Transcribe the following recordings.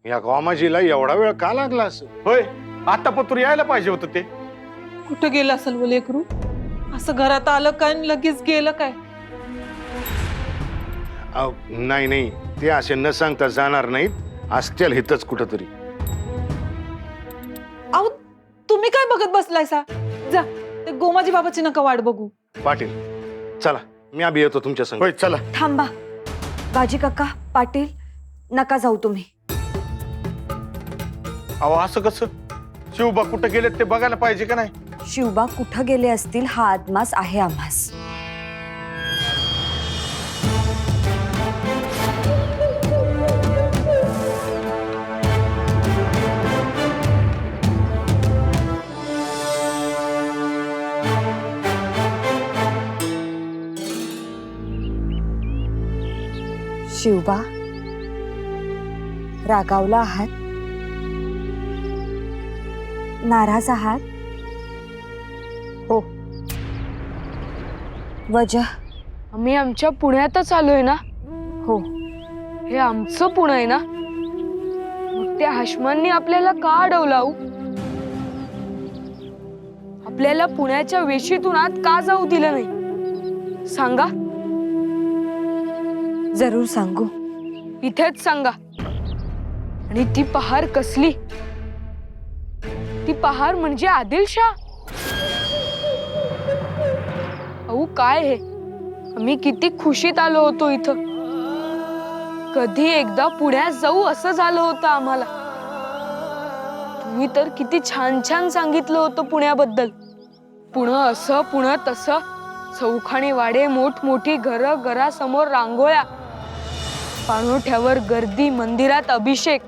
या गोमाजीला एवढा वेळ का लागला असं? होय, आता पत्र यायला पाहिजे होतं ते. कुठं गेलं असेल वो लेकरू? असं घरात आलं काय आणि लगेच गेलं काय? नाही नाही, ते असे न सांगता जाणार नाहीत, असतील हितच कुठंतरी. अहो तुम्ही काय बघत बसलायसा? जा ते गोमाजी बाबाची नका वाट बघू. पाटील चला, मी अभि येतो तुमच्या संग. होय चला. थांबा बाजी काका, पाटील नका जाऊ तुम्ही. अहो असं कसं? शिवबा कुठं गेलेत ते बघायला पाहिजे का नाही? शिवबा कुठं गेले असतील हा आदमास आहे आम्हास. शिवबा रागावला आहात? नाराज आहात? हो. वजह? आम्ही आमच्या पुण्यातच आलोय ना. हो. हे आमचं पुणे आहे ना. मग त्या हाशमांनी आपल्याला का अडवलं? आपल्याला पुण्याच्या वेशीतून आत का जाऊ दिलं नाही? सांगा. जरूर सांगू. इथेच सांगा. आणि ती पहार कसली? ती पहार म्हणजे आदिलशाह. अहो काय हे? आम्ही किती खुशीत आलो होतो इथं. कधी एकदा पुण्यात जाऊ असं झालं होतं आम्हाला. तुम्ही तर किती छान छान सांगितलं होतं पुण्याबद्दल. पुणे असं, पुणे तसं, चौखाणी वाडे, मोठमोठी घरं, घरासमोर रांगोळ्या, पाणवठ्यावर गर्दी, मंदिरात अभिषेक.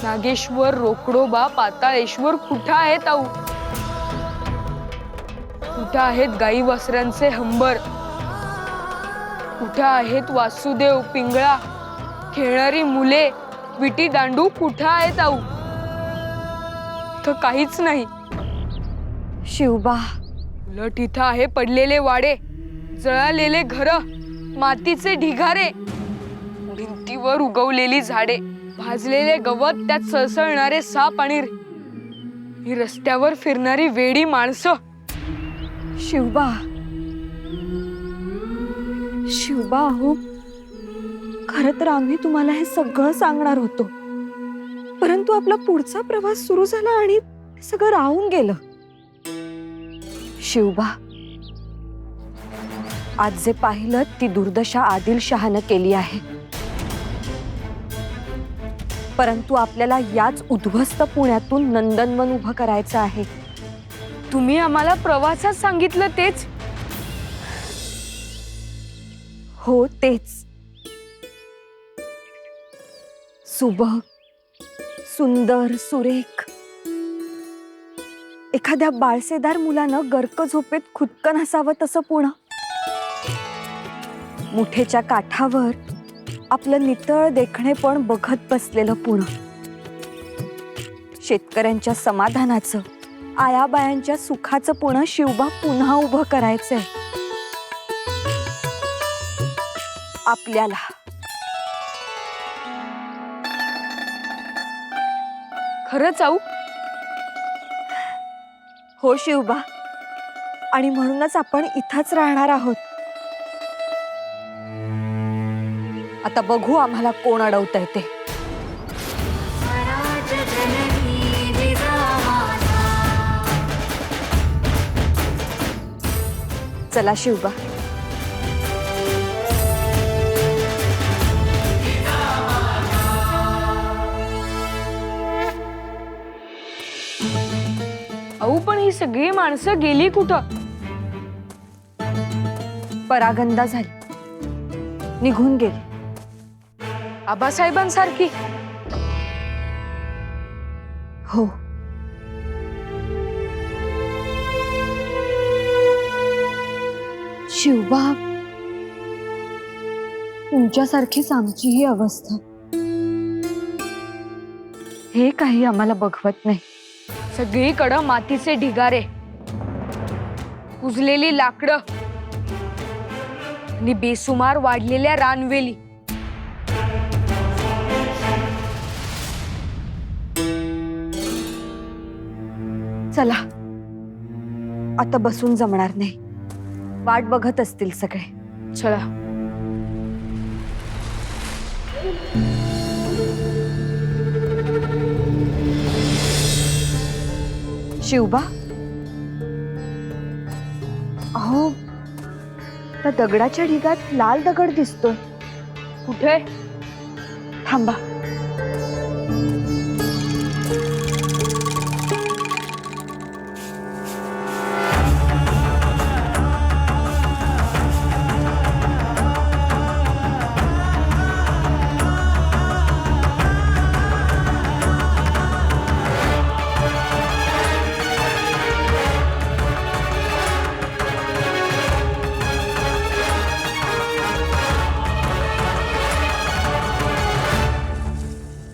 नागेश्वर, रोकडोबा, पाताळेश्वर कुठं आहेत आऊ? कुठं आहेत गाई वासरांचे हंबर? कुठं आहेत वासुदेव, पिंगळा, खेळणारी मुले, विटी दांडू कुठं आहेत आऊ? इथं काहीच नाही. शिवबा, उलट इथं आहे पडलेले वाडे, जळालेले घरं, मातीचे ढिगारे, भिंतीवर उगवलेली झाडे, भाजलेले गवत, त्यात सळसळणारे साप आणि रस्त्यावर फिरणारी वेडी माणसं. शिवबा, शिवबा हो, खरं तर आम्ही तुम्हाला हे सगळं सांगणार होतो, परंतु आपला पुढचा प्रवास सुरू झाला आणि सगळं राहून गेलं. शिवबा, आज जे पाहिलं ती दुर्दशा आदिलशहानं केली आहे, परंतु आपल्याला याच उद्ध्वस्त पुण्यातून नंदनवन उभं करायचं आहे. तुम्ही आम्हाला प्रवासात सांगितलं तेच? हो तेच. सुबक, सुंदर, सुरेख, एखाद्या बाळसेदार मुलानं गर्क झोपेत खुदकन हसावं तसं पुणं. मुठेच्या काठावर आपलं नितळ देखणेपण बघत बसलेलं पुणं. शेतकऱ्यांच्या समाधानाचं, आयाबायांच्या सुखाचं पुणं शिवबा पुन्हा उभं करायचंय आपल्याला. खरंच आऊ? हो शिवबा, आणि म्हणूनच आपण इथंच राहणार आहोत. आता बघू आम्हाला कोण अडवतंय ते. चला शिवबा. आऊ पण ही सगळी माणसं गेली कुठं? परागंदा झाली, निघून गेली. आबासाहेबांसारखी? हो. शिवबा, तुमच्यासारखीच आमची ही अवस्था. हे काही आम्हाला बघवत नाही. सगळीकडं मातीचे ढिगारे, कुजलेली लाकडं आणि बेसुमार वाढलेल्या रानवेली. चला आता बसून जमणार नाही, वाट बघत असतील सगळे. चला. शिवबा, अहो त्या दगडाच्या ढिगात लाल दगड दिसतोय. कुठे? थांबा.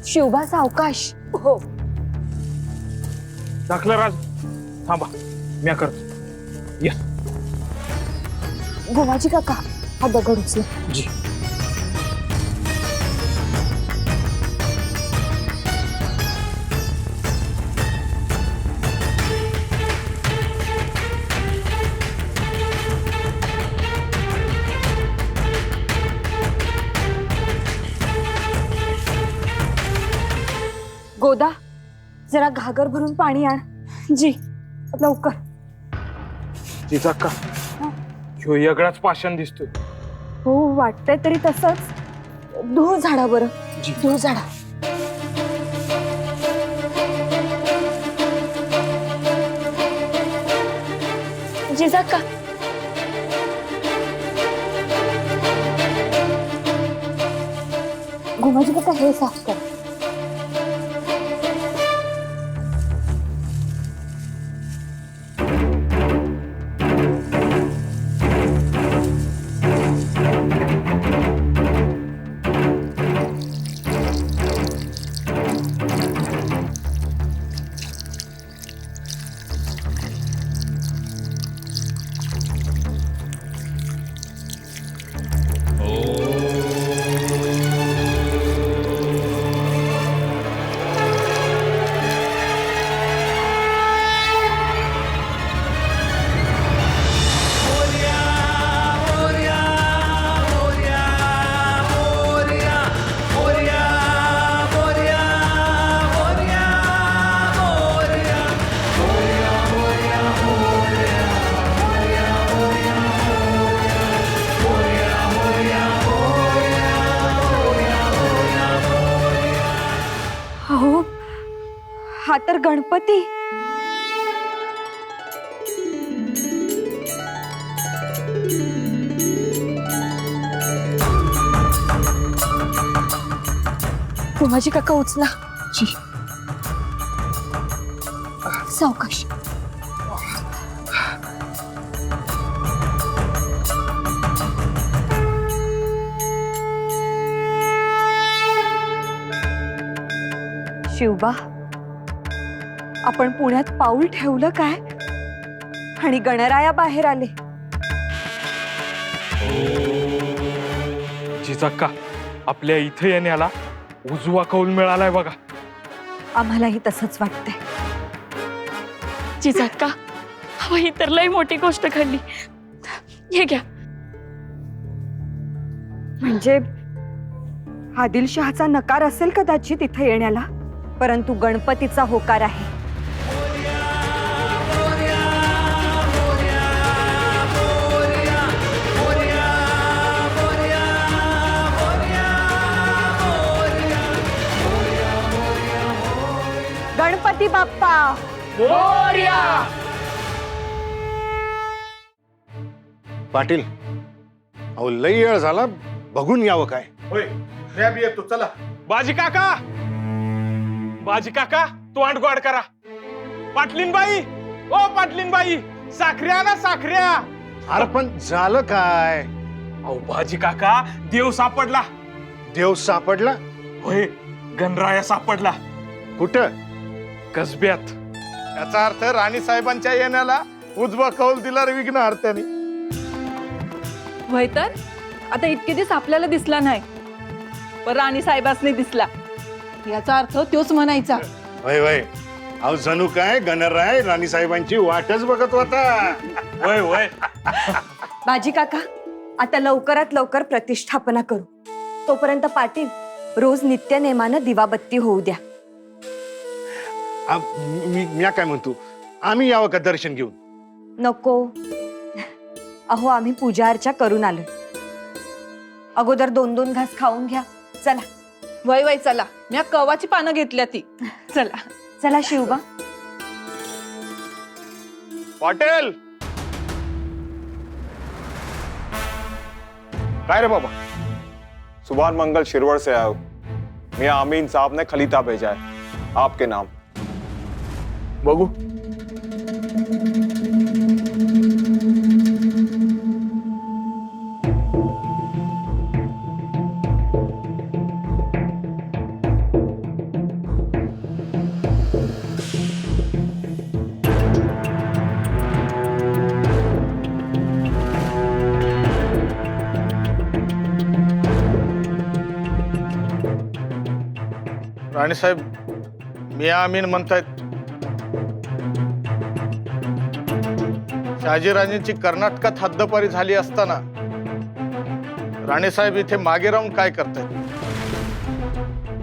शिवबा सावकाश. हो. दाखला राज, थांबा मी करतो. या. गोमाजी काका, हा दगड उचला. जी. गोदा, जरा घागर भरून पाणी आण. जी. लवकर. तिचा का ह्यो वेगळाच पाषाण दिसतोय. हो वाटतंय तरी तसंच. धूळ झाडा बरं. जी. धूळ झाडा. जिजाक्का. गोमाजी काका हे साफ कर. अहो, हा तर गणपती. गोमाजी काका उचला. जी. सावकाश. शिवबा, आपण पुण्यात पाऊल ठेवलं काय आणि गणराया बाहेर आले. जिजाक्का, आपल्या इथे येण्याला उजवा कौल मिळालाय बघा. आम्हालाही तसंच वाटतंय. जिजाक्का, ही तर लई मोठी गोष्ट घडली. हे घ्या. म्हणजे आदिलशहाचा नकार असेल कदाचित इथे येण्याला, परंतु गणपतीचा होकार आहे. गणपती बाप्पा मोरया. पाटील, अहो लई वेळ झाला, बघून यावं काय. होय, मी बी येतो. चला. बाजी काका, बाजी काका, तोंड गोड करा. पाटलीन बाई, ओ पाटलीन बाई, साखऱ्या ना साखऱ्या. अरे पण झालं काय? अहो बाजी काका, देव सापडला. देव सापडला? होय, गणराया सापडला. कुठं? कसब्यात. याचा अर्थ राणी साहेबांच्या येण्याला उजवा कौल दिला विघ्नहर्त्याने. वय तर आता इतके दिवस आपल्याला दिसला नाही, पण राणी साहेबांनी दिसला. याचा अर्थ तोच म्हणायचा. वय वय, अहो जणू काय गणराय राणी साहेबांची वाटच बघत होता. वय वय. बाजी काका, आता लवकरात लवकर प्रतिष्ठापना करू. तोपर्यंत पाटील रोज नित्य नेमानं दिवाबत्ती होऊ द्या. मी काय म्हणतो, आम्ही यावं का दर्शन घेऊन? नको. अहो आम्ही पूजा अर्चा करून आलो. अगोदर 2-2 घास खाऊन घ्या. चला. वय वय चला, मी कवाची पानं घेतल्या ती. चला चला शिवबा. पाटील. काय रे बाबा? सुभान मंगल शिरवड़ से आया हूँ। मियां अमीन साहब ने खलीता भेजा है आपके नाम। बघू. राणीसाहेब, मियां अमीन म्हणतायत शहाजीराजेंची कर्नाटकात हद्दपारी झाली असताना राणीसाहेब इथे मागे राहून काय करतायत?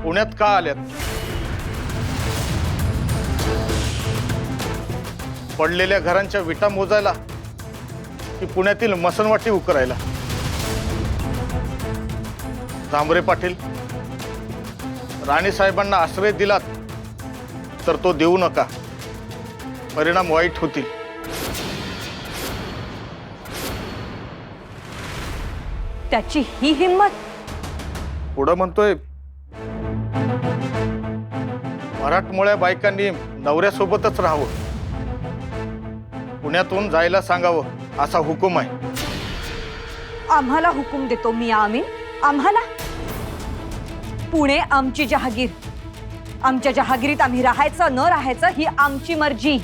पुण्यात का आल्यात? पडलेल्या घरांच्या विटा मोजायला की पुण्यातील मसनवाटी उकरायला? तांबरे पाटील, राणी साहेबांना आश्रय दिलात तर तो देऊ नका, परिणाम वाईट होतील. त्याची ही हिम्मत? पुढं म्हणतोय मराठमोळ्या बायकांनी नवऱ्यासोबतच राहावं, पुण्यातून जायला सांगावं असा हुकूम आहे. आम्हाला हुकूम देतो मियां अमीन? आम्हाला? पुणे आमची जहागीर. आमच्या जहागिरीत आम्ही राहायचं न राहायचं ही आमची मर्जी.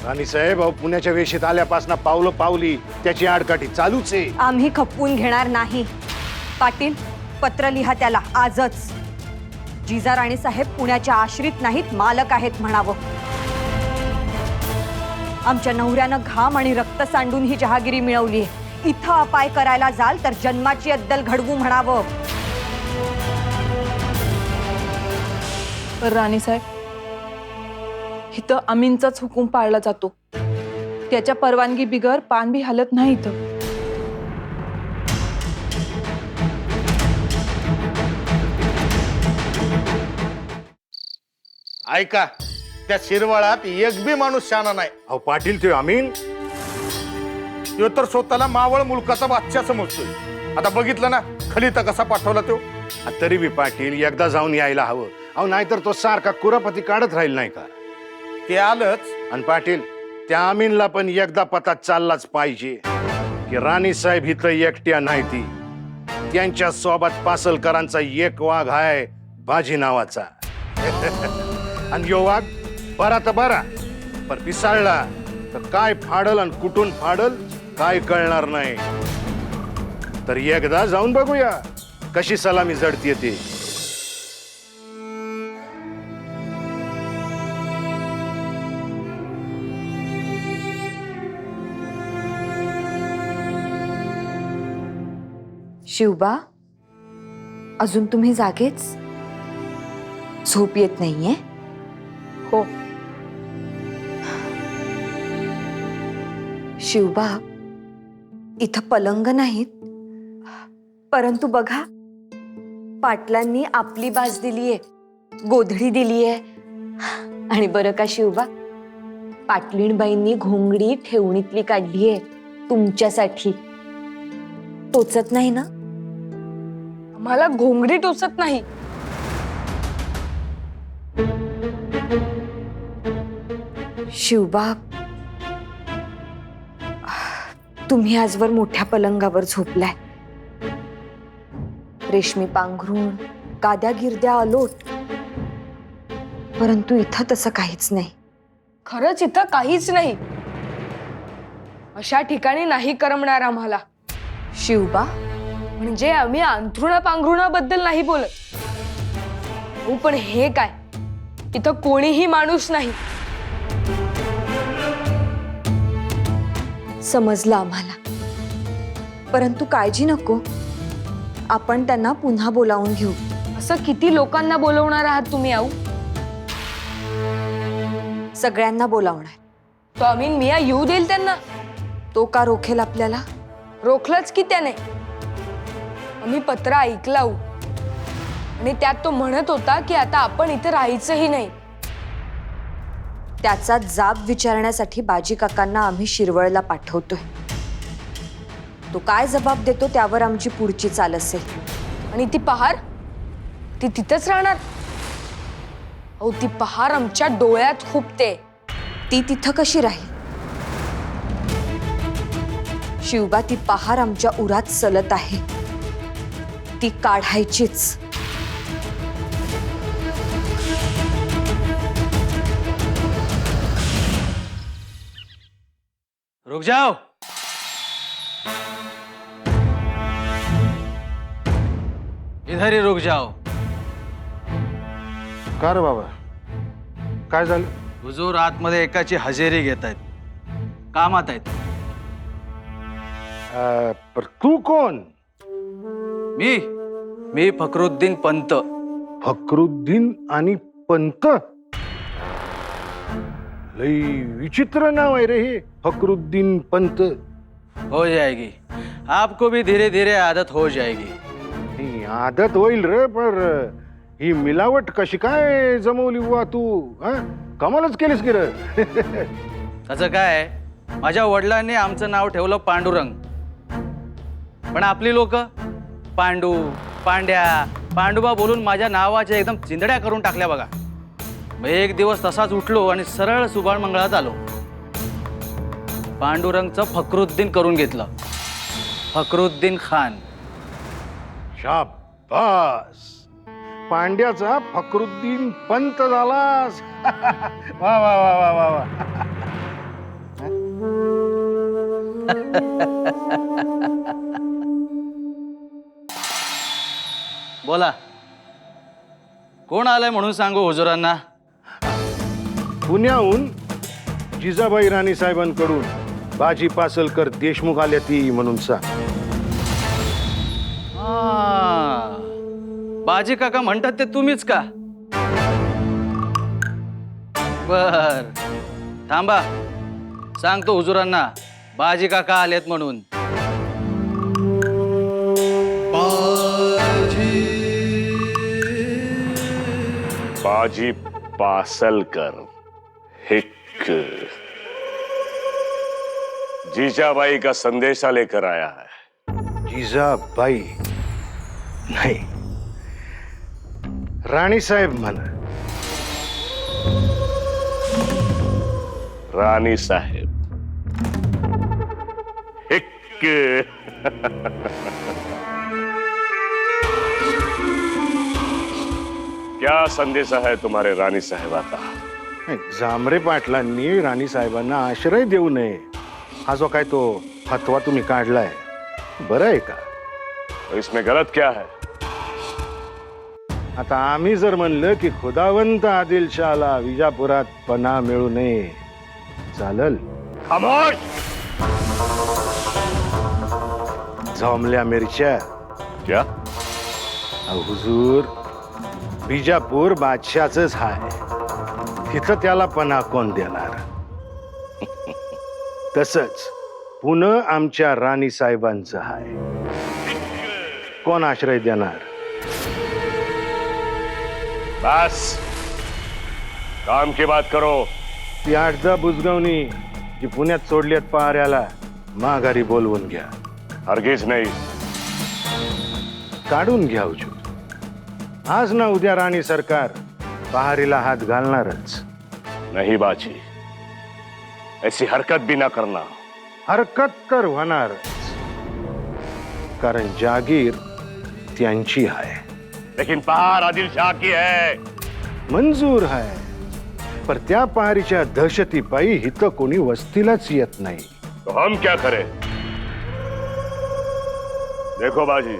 राणी साहेब, अहो पुण्याच्या वेशीत आल्यापासून पावलं पावली त्याची आडकाठी चालूच आहे. आम्ही खपवून घेणार नाही. पाटील, पत्र लिहा त्याला आजच. जिजा राणी साहेब पुण्याच्या आश्रित नाहीत, मालक आहेत म्हणावं. आमच्या नवऱ्यानं घाम आणि रक्त सांडून ही जहागिरी मिळवली. इथं अपाय करायला जाल तर जन्माची अद्दल घडवू म्हणावं. पण राणीसाहेब, इथं अमीनचाच हुकूम पाळला जातो. त्याच्या परवानगी बिगर पान बी हालत नाही इथं. ऐका, त्या शिरवाळात एक बी माणूस शाना नाही. अहो पाटील, ते अमीन तो तर स्वतःला मावळ मुलकाचा बादशाह समजतोय. आता बघितलं ना खलिता कसा पाठवला तो. तरी बी पाटील एकदा जाऊन यायला हवं. अहो नाहीतर तो सारखा कुरापती काढत राहील नाही का? ते आलंच. आणि पाटील, त्या अमीनला पण एकदा पता चाललाच पाहिजे की राणी साहेब इथं एकट्या नाही, ती त्यांच्या सोबत पासलकरांचा एक वाघ आहे, बाजी नावाचा. आणि यो वाघ बरा तर बरा, पण पिसाळला तर काय फाडल आणि कुठून फाडल काय कळणार नाही. तर एकदा जाऊन बघूया कशी सलामी जडतीये ती. शिवबा, अजून तुम्ही जागेच? झोप येत नाहीये? हो. शिवबा, इथं पलंग नाहीत, परंतु बघा पाटलांनी आपली बाज दिलीये, गोधडी दिलीये. आणि बरं का शिवबा, पाटलीणबाईंनी घोंगडी ठेवणीतली काढलीये तुमच्यासाठी. टोचत नाही ना? आम्हाला घोंगडी टोचत नाही. शिवबा, तुम्ही आजवर मोठ्या पलंगावर झोपलाय. रेशमी पांघरूण, गाद्या गिरद्या अलोट, परंतु इथं तसं काहीच नाही. खरंच इथं काहीच नाही. अशा ठिकाणी नाही करमणार आम्हाला. शिवबा, म्हणजे आम्ही अंथरुणा पांघरुणाबद्दल नाही बोलत. हो, पण हे काय, इथं कोणीही माणूस नाही. समजलं आम्हाला. परंतु काळजी नको, आपण त्यांना पुन्हा बोलावून घेऊ. असं किती लोकांना बोलवणार आहात तुम्ही आऊ? सगळ्यांना बोलावणार. तो अमीन मिया येऊ देईल त्यांना? तो का रोखेल आपल्याला? रोखलंच की त्याने. आम्ही पत्र ऐकलं आऊ, आणि त्यात तो म्हणत होता की आता आपण इथे राहायचंही नाही. त्याचा जाब विचारण्यासाठी बाजी काकांना आम्ही शिरवळला पाठवतोय. तो काय जबाब देतो त्यावर आमची पुढची चाल असेल. आणि ती पहार, ती तिथंच राहणार? अहो, ती पहार आमच्या डोळ्यात खुपते. ती तिथं कशी राहील? शिवबा, ती पहार आमच्या उरात चलत आहे, ती काढायचीच. रुक जाओ. इधर ही रुक जाओ. का रे बाबा, काय झालं? हुजूर आतमध्ये एकाची हजेरी घेत आहेत, कामात आहेत. पर तू कोण? मी फकरुद्दीन पंत. फकरुद्दीन आणि पंत? लई विचित्र नाव आहे रे हे, फकरुद्दीन पंत. हो जाएगी, आपको भी धीरे धीरे आदत हो जाएगी. ही आदत होईल रे, पर ही मिलावट कशी काय जमवली बुवा तू? कमालच केलीस की रे. त्याचं काय, माझ्या वडिलांनी आमचं नाव ठेवलं पांडुरंग, पण आपली लोक पांडू, पांड्या, पांडुबा बोलून माझ्या नावाच्या एकदम चिंधड्या करून टाकल्या बघा. मग एक दिवस तसाच उठलो आणि सरळ सुभान मंगळात आलो. पांडुरंगचं फकरुद्दीन करून घेतलं, फकरुद्दीन खान. शाबास, पांड्याचा फकरुद्दीन पंत झालास. वा वा वा वा वा वा. बोला, कोण आलंय म्हणून सांगू हुजुरांना? पुण्याहून जिजाबाई राणी साहेबांकडून बाजी पासलकर देशमुख आल्या ती म्हणून सांग. बाजी काका म्हणतात ते तुम्हीच का? बर, थांबा, सांगतो हुजुरांना बाजी काका आलेत म्हणून. बाजी पासलकर हिक जीजाबाई का संदेशा लेकर आया है। जिजाबाई नाही, राणी साहेब म्हणा. रानी साहेब हिक क्या संदेशा है तुम्हारे रानी साहेबा का? जांभरे पाटलांनी राणी साहेबांना आश्रय देऊ नये हा जो काय तो फतवा तुम्ही काढलाय, बरं आहे का? तो इसमें गलत क्या है? आता आम्ही जर म्हणलं की खुदावंत आदिलशाहला विजापुरात पनाह मिळू नये, चालल? खामोश! जमल्या मिरच्या. क्या? हुजूर, बिजापूर बादशाचंच हाय, तिथं त्याला पनाह कोण देणार? तसंच पुणे आमच्या राणी साहेबांचं हाय, कोण आश्रय देणार? बस काम की बात करो. ती 8-10 बुजगावणी जी पुण्यात सोडल्यात पहाऱ्याला माघारी बोलवून घ्या. हरगिज नहीं. काढून घ्या हुजूर. आज ना उद्या राणी सरकार पहारीला हात घालणारच. नहीं बाजी, ऐसी हरकत भी ना करना. हरकत तर होणारच, कारण जागीर त्यांची आहे. लेकिन पहाड़ आदिल शाह की है. मंजूर आहे, पर त्या पहारीच्या दहशतीपायी हिथं कोणी वस्तीलाच येत नाही. तो हम क्या करें? देखो बाजी,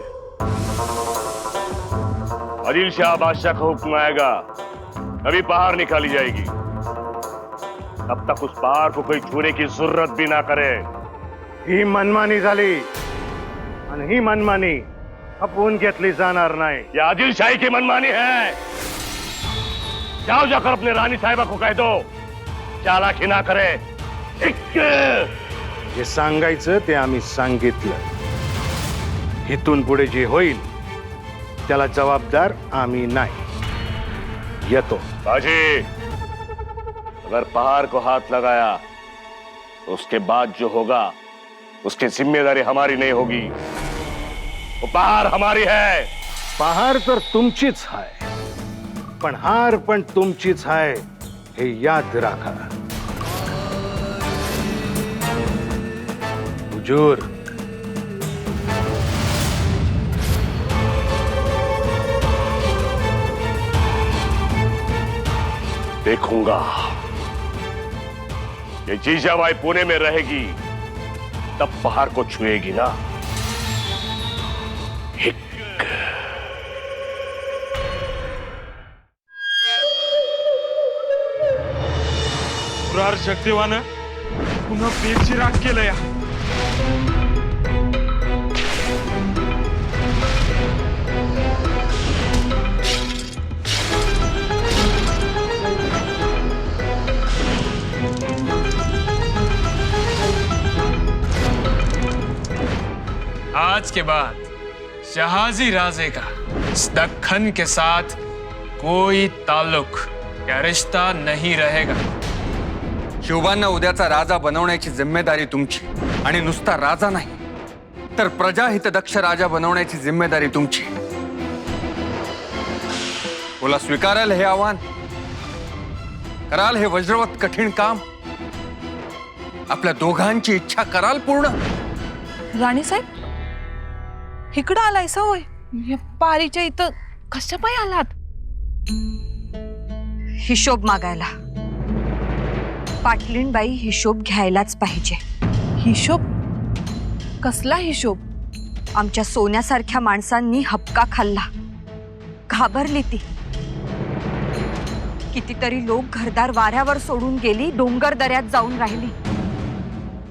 आदिल शाह बादशाह का हुक्म आएगा अभी पहाड़ निकाली जाएगी। तब तक उस पहाड़ को कोई छूने की जरूरत भी ना करे। ही मनमानी झाली आणि ही मनमानी खपवून घेतली जाणार नाही। ये आदिलशाही की मनमानी है। जाओ जाकर अपने रानी साहिबा को कह दो चालाकी ना करे। जे सांगायचं ते आम्ही सांगितलं। इथून पुढे जे होईल त्याला जबाबदार आम्ही नाही। येतो। बाजी, अगर पहाड़ को हाथ लगाया तो उसके बाद जो होगा उसकी जिम्मेदारी हमारी नहीं होगी। वो पहाड़ हमारी है। पहार तर तुमचीच आहे, पण हार पण तुमचीच आहे हे याद राखा। हुजूर, देखूंगा ये जीजाबाई पुणे में रहेगी तब पहाड़ को छुएगी ना। पुरार जगदेवानं पुन्हा बेची राग केलं या। आज के बाद शहाजी राजे का इस दक्खन के साथ कोई ताल्लुक या रिश्ता नहीं रहेगा। शिवबांना उद्याचा राजा बनवण्याची जिम्मेदारी तुमची आणि नुसता राजा नाही तर प्रजाहित दक्ष राजा बनवण्याची जिम्मेदारी तुमची। बोला, स्वीकाराल हे आव्हान? कराल हे वज्रवत कठीण काम? आपल्या दोघांची इच्छा कराल पूर्ण? राणी साहेब, इकडं आलायसा होय? या पारीच्या इथं कशा पाय आलात? हिशोब मागायला। पाटलीणबाई हिशोब घ्यायलाच पाहिजे। हिशोब? कसला हिशोब? आमच्या सोन्यासारख्या माणसांनी हपका खाल्ला, घाबरली ती। कितीतरी लोक घरदार वाऱ्यावर सोडून गेली, डोंगर दऱ्यात जाऊन राहिली।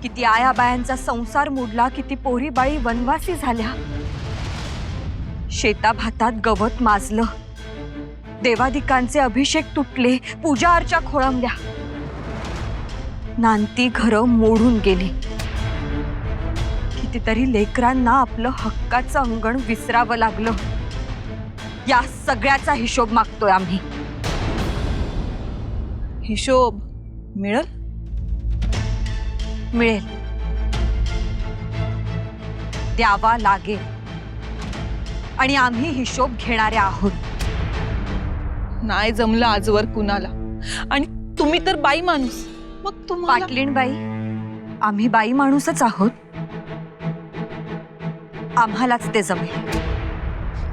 किती आयाबायांचा संसार मोडला, किती पोरी बाळी वनवासी झाल्या। शेता भातात गवत माजलं, देवादिकांचे अभिषेक तुटले, पूजा अर्चा खोळंबल्या। नांती घरं मोडून गेली। कितीतरी लेकरांना आपलं हक्काचं अंगण विसरावं लागलं। या सगळ्याचा हिशोब मागतोय आम्ही। हिशोब मिळेल? मिळेल, द्यावा लागेल आणि आम्ही हिशोब घेणारे आहोत। नाही जमलं आजवर कुणाला, आणि तुम्ही तर बाई माणूस, मग तुम्हाला पाटलीणबाई, आम्ही बाई माणूसच आहोत, आम्हालाच ते जमेल।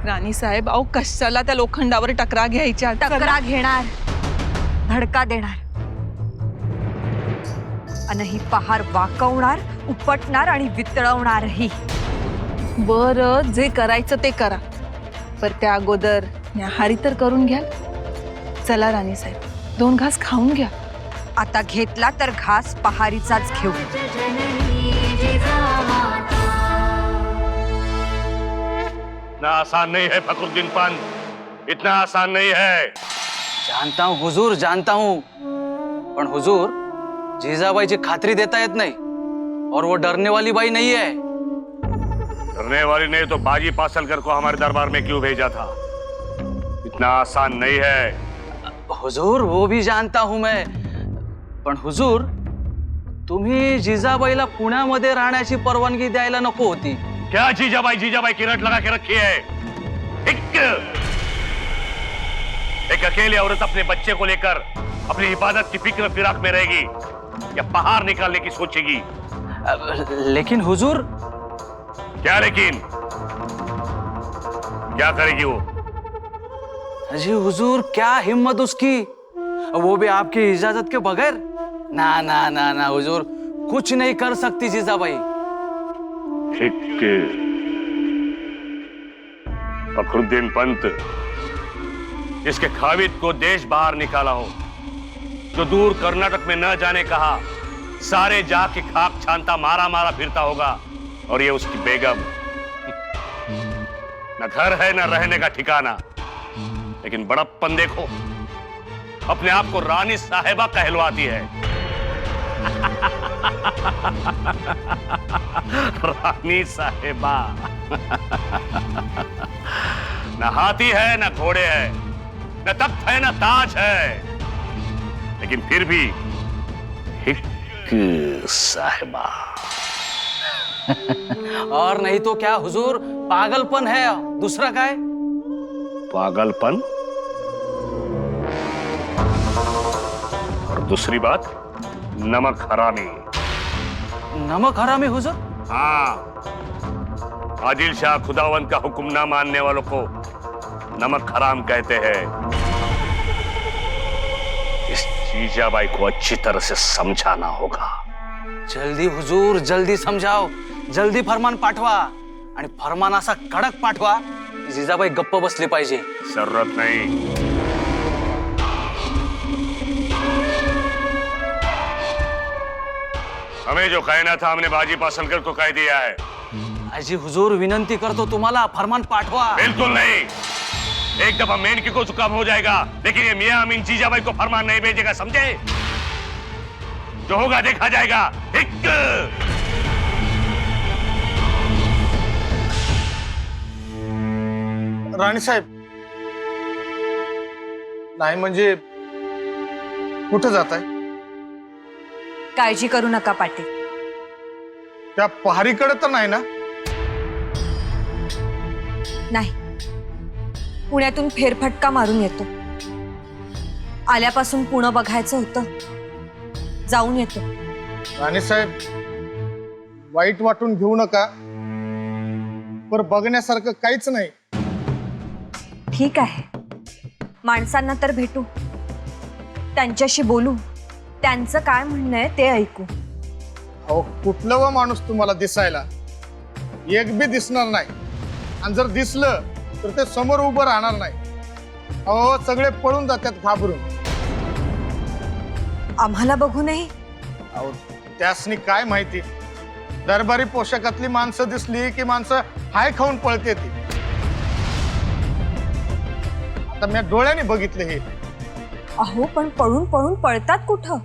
राणी साहेब, अहो कशाला त्या लोखंडावर टकरा घ्यायच्या? टकरा घेणार, धडका देणार, आणि ही पहार वाकवणार, उपटणार आणि वितळवणारही। बरं, जे करायचं ते करा, पर त्या अगोदर न्याहारी तर करून घ्याल। चला राणी साहेब, 2 घास खाऊन घ्या। आता घेतला तर घास पहारीचाच घेऊ। इतना आसान नहीं है फखरुद्दीन पान, इतना आसान नहीं है। जानता हूँ हुजूर, जानता हूँ, पण हुजूर जीजाबाईची खात्री देता येत नाही, और वो डरने वाली बाई नहीं है। डरने वाली नहीं तो बाजी पासलकर को हमारे दरबार में क्यों भेजा था? इतना आसान नहीं है। हुजूर वो भी जानता हूं मैं, पण हुजूर तुम्ही जिजाबाईला पुण्यामध्ये राहण्याची परवानगी द्यायला नको होती। क्या जीजाबाई की रट लगा के रखी है? एक अकेली औरत अपने बच्चे को लेकर अपनी हिफाजत की फिक्र फिराक में रहेगी या पहाड़ निकालने की सोचेगी? लेकिन हुजूर। क्या लेकिन? क्या करेगी वो? जी हुजूर, क्या हिम्मत उसकी, वो भी आपकी इजाजत के बगैर? ना ना ना ना हुजूर, कुछ नहीं कर सकती जीजाबाई। ठीक। फखरुद्दीन पंत, जिसके खाविद को देश बाहर निकाला हो, जो दूर कर्नाटक में न जाने कहा सारे जहां की खाक छानता मारा मारा फिरता होगा, और ये उसकी बेगम। न घर है न रहने का ठिकाना, लेकिन बड़प्पन देखो, अपने आप को रानी साहिबा कहलवाती है। रानी साहिबा। न हाथी है न घोड़े है, न तख्त है न ताज है, लेकिन फिर भी हिक साहिबा। और नहीं तो क्या हुजूर, पागलपन है, दूसरा क्या है? पागलपन और दूसरी बात नमक हरामी। नमक हरामी हुजूर? हाँ, आदिल शाह खुदावंद का हुक्म ना मानने वालों को नमक हराम कहते हैं। इस जीजाबाई को अच्छी तरह से समझाना होगा। जल्दी हुजूर, जल्दी समजाव, जल्दी फरमान पाठवा, आणि फरमान असा कडक पाठवा जिजाबाई गप्प बसली पाहिजे। जरूरत नहीं। हमें जो कहना था हमने बाजी पासलकर को कह दिया है। आजी हुजूर, विनंती करतो तुम्हाला, फरमान पाठवा। बिल्कुल नहीं। एक दफा मेनकी को जुकाम हो जाएगा, लेकिन ये मियां अमीन जीजाबाई को फरमान नहीं भेजेगा, समझे? जो होगा देखा जाएगा। राणी साहेब, नाही म्हणजे कुठं जात आहे? काळजी करू नका पाटील. त्या पहारीकडे तर नाही ना? नाही, पुण्यातून फेरफटका मारून येतो. आल्यापासून पुणे बघायचं होतं, जाऊन येतो. राणी साहेब, वाईट वाटून घेऊ नका, पर बघण्यासारखं काहीच नाही. ठीक आहे, माणसांना तर भेटू, त्यांच्याशी बोलू, त्यांचं काय म्हणणं आहे ते ऐकू. अहो, कुठलं व माणूस तुम्हाला दिसायला? एक बी दिसणार नाही, आणि जर दिसलं तर ते समोर उभं राहणार नाही. अहो, सगळे पळून जातात घाबरून. आम्हाला बघू नाही? अहो, त्यासनी काय माहिती, दरबारी पोशाखातली माणसं दिसली की माणसं हाय खाऊन पळते ती. आता मी डोळ्याने बघितले हे. अहो, पण पळून पळून पळतात कुठं,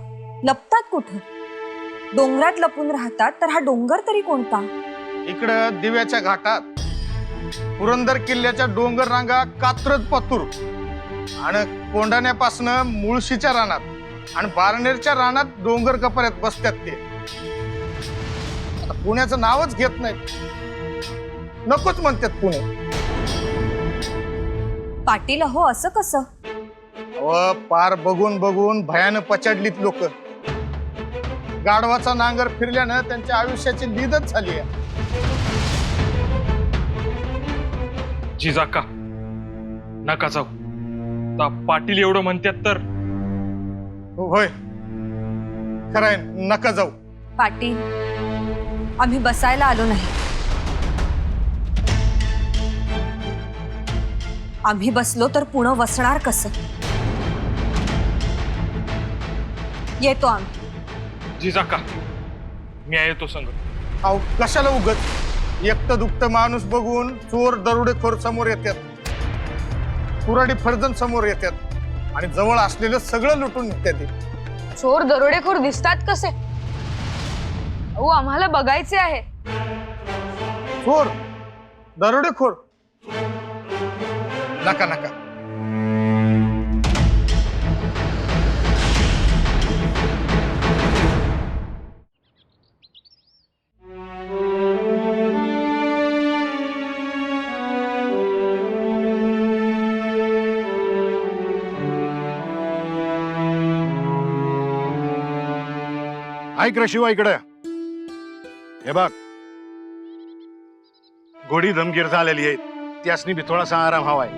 लपतात कुठं? डोंगरात लपून राहतात, तर हा डोंगर तरी कोणता? इकडं दिव्याच्या घाटात, पुरंदर किल्ल्याच्या डोंगर रांगा कात्रज पतूर, आणि कोंडाण्यापासून मुळशीच्या रानात आणि बारनेरच्या रानात डोंगर कपाऱ्यात बसतात ते. आता पुण्याचं नावच घेत नाहीत, नकोच म्हणतात पुणे. पाटील, अहो असं कसं? अहो, पार बघून बघून भयानं पछाडलीत लोक. गाढवाचा नांगर फिरल्यानं त्यांच्या आयुष्याची लीदच झाली आहे. जिजाका, नका जाऊ. पाटील एवढं म्हणतात तर. होय, खरंय, नका जाऊ. पाटील, आम्ही बसायला आलो नाही. आम्ही बसलो तर पुणे वसणार कसं? येतो आम्ही. जिजाका, मी येतो संग. अहो, कशाला उगत? एकटं दुखतं माणूस बघून चोर दरोडेखोर समोर येतात, कुराडी फर्जन समोर येतात, आणि जवळ असलेलं सगळं लुटून निघतात. चोर दरोडेखोर दिसतात कसे? अहो, आम्हाला बघायचे आहे. चोर दरोडेखोर? नका नका. ऐक रे शिवा, इकडे हे बघ, घोडी दमगीर झालेली आहे, त्यासनी बी थोडासा आराम हवाय.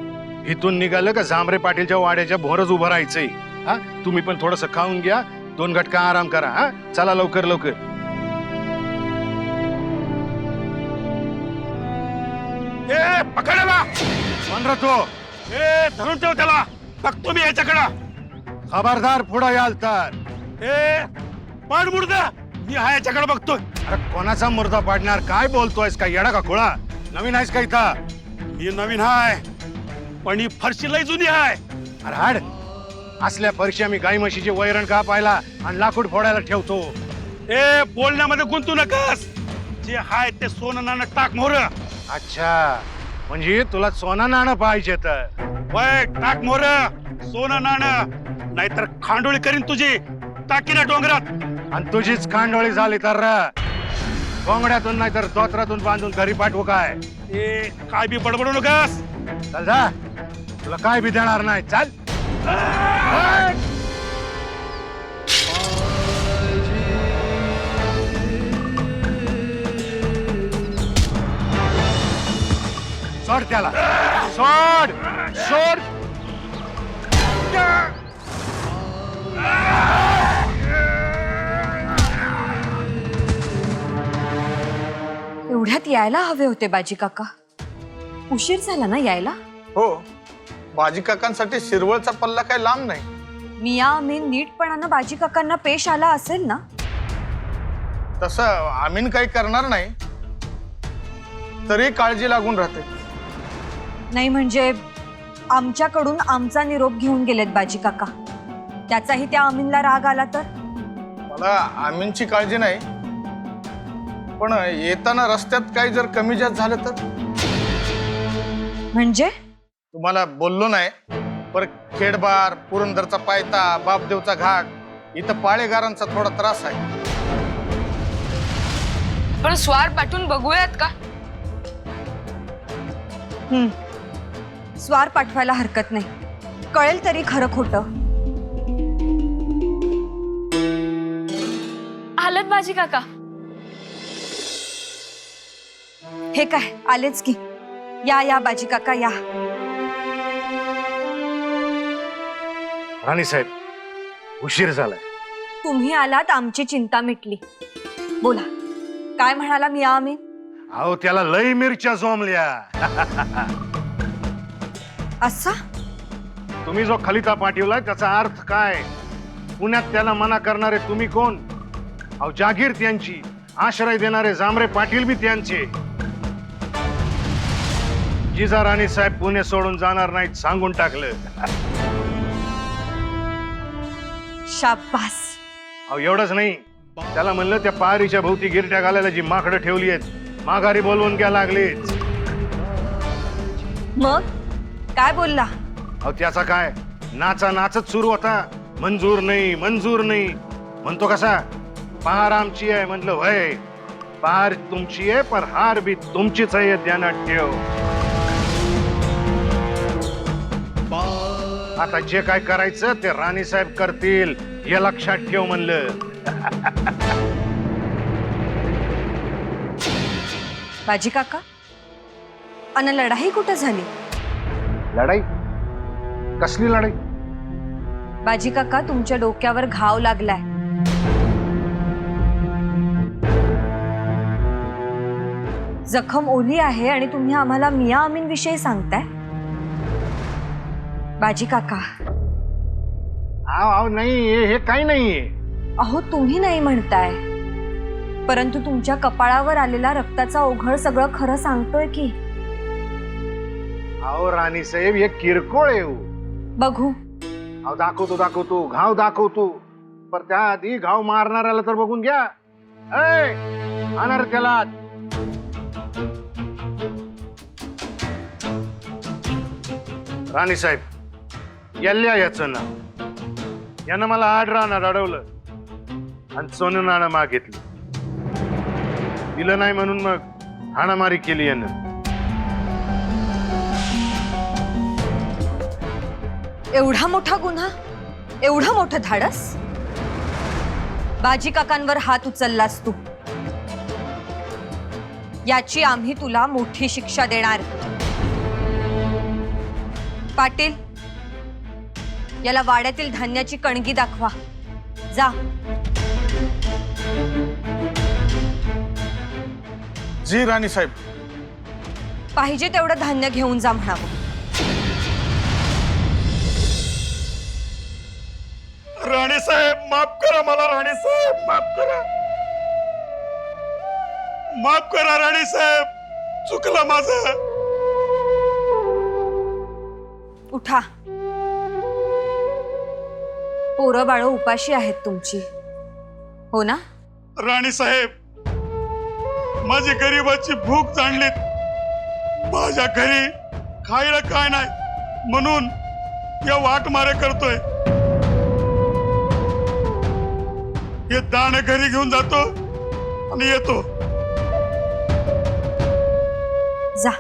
इथून निघालं का झांबरे पाटीलच्या वाड्याच्या भोरच उभं राहायचंय. हा, तुम्ही पण थोडस खाऊन घ्या, 2 घटका आराम करा. हा, चला लवकर लवकर. ए, पकडायला कोण रे तो? ए, धरून ठेव त्याला. बघतो मी याच्याकडं. खबरदार पुढे याल तर पाड मुर्दा मी हा याच्याकडे बघतोय. अरे कोणाचा मुर्दा पाडणार? काय बोलतोयस? का येडा का खुळा? नवीन आहेस का इथं? मी नवीन हाय पण ही फरशी लय जुनी आहे. अरे हाड, असल्या फरशी मी गाई म्हशीचे वैरण का पाहिला आणि लाकूड फोडायला ठेवतो. बोलण्यामध्ये गुंतू नकास. जे हाय ते सोनं नाणं टाक मोर. अच्छा, म्हणजे तुला सोनं नाणं पाहिजे तर वय टाक मोर सोनं नाणं, नाहीतर खांडोळी करीन तुझी. टाकी ना डोंगरात. आणि तुझीच खांडोळी झाली तर कोंबड्यातून नाही तर दोतरातून बांधून घरी पाठवू काय? काय बी बडबडू नकास. चल जा, तुला काय बी देणार नाही. चल. सोड त्याला. सोड सोड. एवढ्यात यायला हवे होते बाजी काका. उशीर झाला ना यायला. हो, बाजी काकांसाठी शिरवळचा पल्ला काही लांब नाही. मिया अमीन नीटपणानं बाजी काकांना पेश आला असेल ना. तसं आमीन काही करणार नाही, तरी काळजी लागून राहते. नाही म्हणजे आमच्याकडून आमचा निरोप घेऊन गेलेत बाजी काका. त्याचाही त्या अमीनला राग आला तर. मला आमीनची काळजी नाही, पण येताना रस्त्यात काही जर कमी जास्त झालं तर. म्हणजे तुम्हाला बोललो नाही, पर खेडबार, पुरंदरचा पायता, बापदेवचा घाट इथं पाळेगारांचा थोडा त्रास आहे. पण स्वार पाठवून बघूयात का? स्वार पाठवायला हरकत नाही. कळेल तरी खरं खोटं. आलत बाजी काका. हे काय आलेच की. या या बाजी काका या. राणी साहेब, उशीर झालाय. तुम्ही आलात आमची चिंता मिटली. बोला काय म्हणाला मिया अमीन? अहो त्याला लई मिरच्या जोमल्या. असा तुम्ही जो खलिता पाठवलाय त्याचा अर्थ काय? पुण्यात त्याला मना करणारे तुम्ही कोण? अहो जागीर त्यांची, आश्रय देणारे जांभरे पाटील बी त्यांचे. जिजा राणी साहेब पुणे सोडून जाणार नाहीत सांगून टाकलं. शाबास. अहो एवढंच नाही, त्याला म्हणलं त्या पहारीच्या भोवती गिरट्या घालायला जी माकडं ठेवली आहेत माघारी बोलवून घ्या लागलीच. मग काय बोलला? अहो त्याचा काय, नाचा नाचच सुरू होता. मंजूर नाही मंजूर नाही म्हणतो. कसा पहार आमची आहे म्हटलं. वय पहार तुमची आहे पण हार बी तुमचीच आहे, ध्यानात ठेव. आता जे काय करायचं ते राणी साहेब करतील हे लक्षात ठेव म्हणलं. बाजी काका अन लढाई कुठं झाली? लढाई? कसली लढाई? बाजी काका तुमच्या डोक्यावर घाव लागलाय. जखम ओली आहे आणि तुम्ही आम्हाला मिया अमीन विषयी सांगताय. बाजी काका आव नाही, हे काही नाहीये. अहो तुम्ही नाही म्हणताय, परंतु तुमच्या कपाळावर आलेला रक्ताचा ओघळ सगळं खरं सांगतोय की. अहो राणी साहेब हे किरकोळ येऊ. बघू. अहो दाखवतो घाव दाखवतो, पर त्याआधी घाव मारणाऱ्याला तर बघून घ्या. आणणार त्याला. राणी साहेब याल्या याचं नाव. यानं मला 8 रानात अडवलं आणि सोनं नाणं मागितलं. दिलं नाही म्हणून मग हाणामारी केली यानं. एवढा मोठा गुन्हा, एवढं मोठं धाडस? बाजी काकांवर हात उचललास तू. याची आम्ही तुला मोठी शिक्षा देणार. पाटील याला वाड्यातील धान्याची कणगी दाखवा. जा. जी राणी साहेब. पाहिजे तेवढं धान्य घेऊन जा म्हणावं. राणे साहेब माफ करा मला, राणे साहेब माफ करा, माफ करा राणे साहेब, चुकलं माझं. उठा. पोरं बाळ उपाशी आहेत तुमची, हो ना? राणे साहेब, माझी गरीबाची भूक जाणलीत. माझ्या घरी खायला काय नाही म्हणून या वाटमारे करतोय. हे दाणे घरी घेऊन जातो आणि येतो. जा,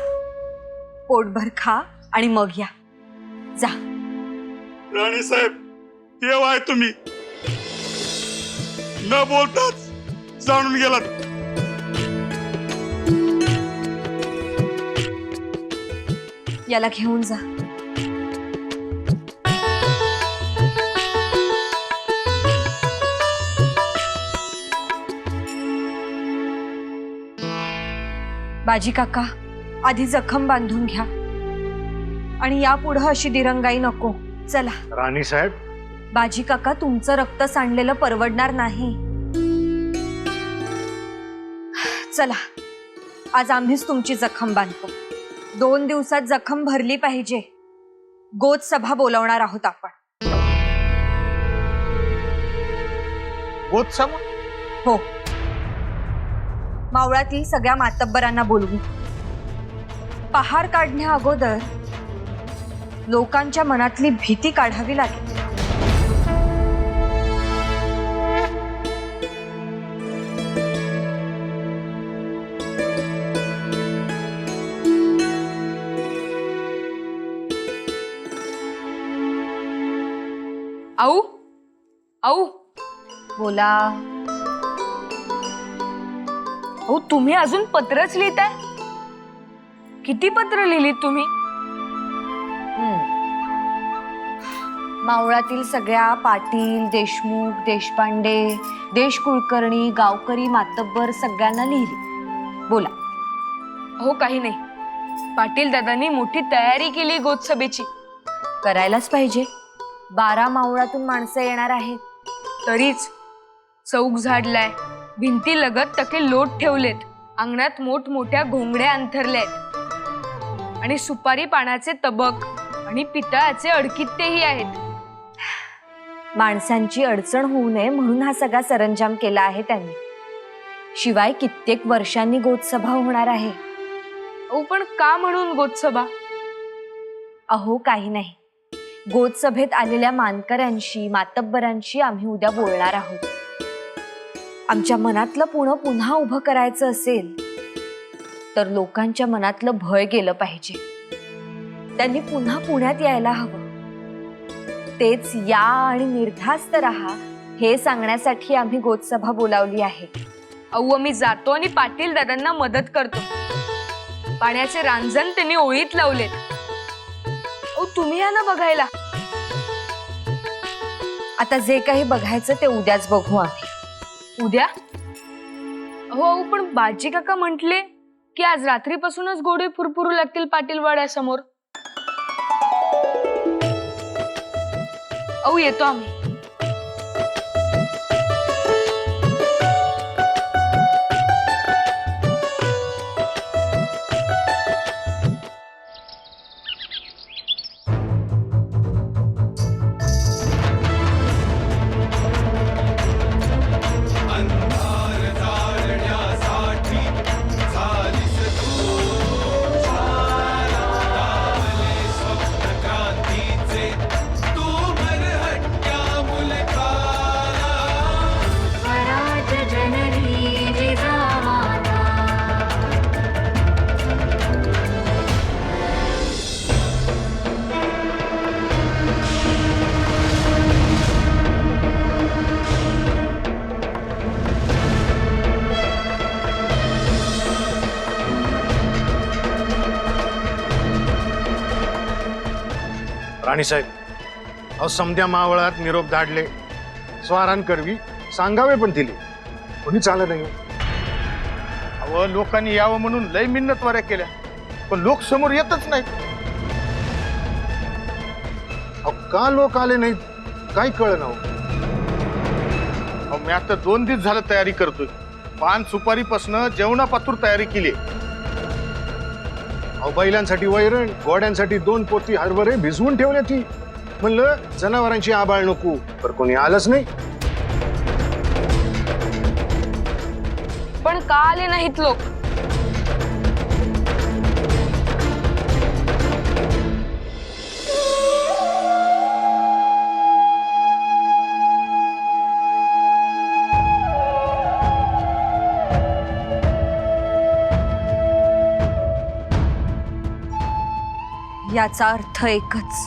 पोटभर खा आणि मग या. जा. राणे साहेब, देव आहे तुम्ही, न बोलताच जाणून गेलात. याला घेऊन जा. बाजी काका, आधी जखम बांधून घ्या आणि यापुढे अशी दिरंगाई नको. चला. राणी साहेब, बाजी काका, तुमचं रक्त सांडलेलं परवडणार नाही. चला, आज आम्हीच तुमची जखम बांधतो. 2 दिवसात जखम भरली पाहिजे. गोद सभा बोलावणार आहोत आपण. गोद सभा? हो, मावळातील सगळ्या मातब्बरांना बोलवू. पहार काढण्या अगोदर लोकांच्या मनातली भीती काढावी लागेल. आऊ आऊ, बोला. अहो, तुम्ही अजून पत्रच लिहिताय? किती पत्र लिहिलीत तुम्ही? मावळातील सगळ्या पाटील, देशमुख, देशपांडे, देशकुलकर्णी, गावकरी, मातब्बर सगळ्यांना लिहिली. बोला. हो, काही नाही. पाटील दादांनी मोठी तयारी केली गोदसभेची. करायलाच पाहिजे. 12 मावळातून माणसं येणार आहेत. तरीच चौक झाडलाय, भिंती लगत टके लोट ठेवलेत, अंगणात मोठमोठ्या घोंगड्या अंथरल्यात आणि सुपारी पानाचे तबक आणि पितळाचे अडकित्तेही आहेत. माणसांची अडचण होऊ नये म्हणून हा सगळा सरंजाम केला आहे त्यांनी. शिवाय कित्येक वर्षांनी गोदसभा होणार आहे. अहो, पण का म्हणून गोदसभा? अहो, काही नाही. गोदसभेत आलेल्या मानकऱ्यांशी, मातब्बरांशी आम्ही उद्या बोलणार आहोत. आमच्या मनातलं पुणं पुन्हा उभं करायचं असेल तर लोकांच्या मनातलं भय गेलं पाहिजे. त्यांनी पुन्हा पुण्यात यायला हवं. तेच या आणि निर्धास्त राहा हे सांगण्यासाठी आम्ही गोदसभा बोलावली आहे. अहो, मी जातो आणि पाटील दादांना मदत करतो. पाण्याचे रांजण त्यांनी ओळीत लावलेत. अहो, तुम्ही या ना बघायला. आता जे काही बघायचं ते उद्याच बघू आम्ही. उद्या? अहो, पण बाजी काका म्हटले की आज रात्रीपासूनच गोडे फुरफुरू लागतील पाटील वाड्यासमोर. अहो, येतो आम्ही. राणी साहेब, अहो समध्या मावळात निरोप धाडले, स्वारान करवी सांगावे पण दिले, कोणी चाललं नाही. अहो, लोकांनी यावं म्हणून लय मिन्नतवाऱ्या केल्या, पण लोक समोर येतच नाही. अहो का लोक आले नाहीत काय कळलं ना. अहो, मी आता 2 दिवस झालं तयारी करतोय. पान सुपारीपासनं जेवणापातूर तयारी केली. अहो बैलांसाठी वैरण, घोड्यांसाठी 2 पोती हरभरे भिजवून ठेवण्याची. म्हणलं जनावरांची आबाळ नको, तर कोणी आलंच नाही. पण का आले नाहीत लोक? याचा अर्थ एकच,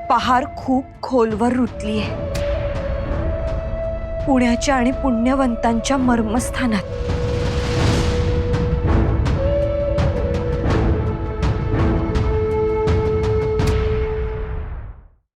पहार खूप खोलवर रुतलीये. पुण्याच्या आणि पुण्यवंतांच्या मर्मस्थानात.